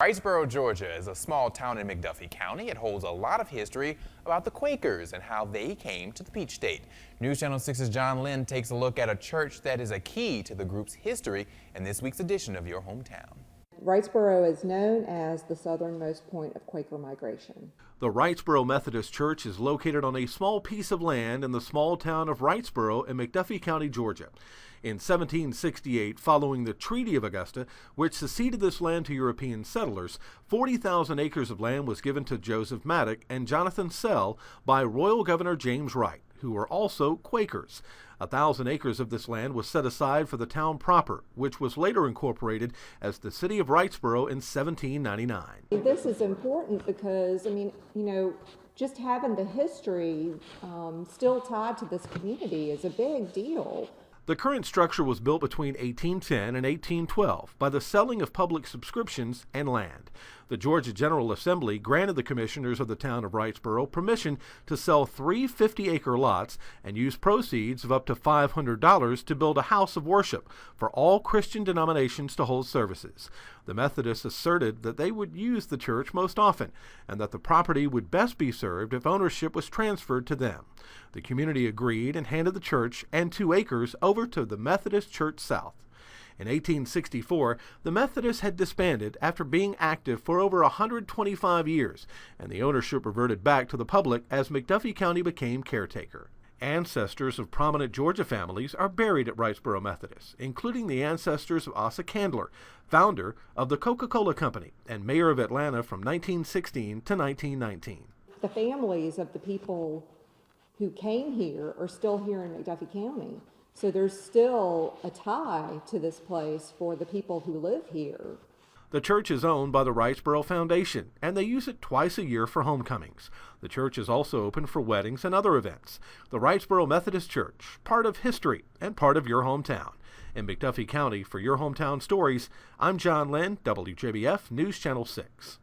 Wrightsboro, Georgia is a small town in McDuffie County. It holds a lot of history about the Quakers and how they came to the Peach State. News Channel 6's John Lynn takes a look at a church that is a key to the group's history in this week's edition of Your Hometown. Wrightsboro is known as the southernmost point of Quaker migration. The Wrightsboro Methodist Church is located on a small piece of land in the small town of Wrightsboro in McDuffie County, Georgia. In 1768, following the Treaty of Augusta, which ceded this land to European settlers, 40,000 acres of land was given to Joseph Maddock and Jonathan Sell by Royal Governor James Wright, who were also Quakers. 1,000 acres of this land was set aside for the town proper, which was later incorporated as the city of Wrightsboro in 1799. This is important because, just having the history still tied to this community is a big deal. The current structure was built between 1810 and 1812 by the selling of public subscriptions and land. The Georgia General Assembly granted the commissioners of the town of Wrightsboro permission to sell 3 50-acre lots and use proceeds of up to $500 to build a house of worship for all Christian denominations to hold services. The Methodists asserted that they would use the church most often and that the property would best be served if ownership was transferred to them. The community agreed and handed the church and 2 acres over to the Methodist Church South. In 1864, the Methodists had disbanded after being active for over 125 years, and the ownership reverted back to the public as McDuffie County became caretaker. Ancestors of prominent Georgia families are buried at Wrightsboro Methodist, including the ancestors of Asa Candler, founder of the Coca-Cola Company and mayor of Atlanta from 1916 to 1919. The families of the people who came here are still here in McDuffie County. So there's still a tie to this place for the people who live here. The church is owned by the Wrightsboro Foundation, and they use it twice a year for homecomings. The church is also open for weddings and other events. The Wrightsboro Methodist Church, part of history and part of your hometown. In McDuffie County, for Your Hometown Stories, I'm John Lynn, WJBF News Channel 6.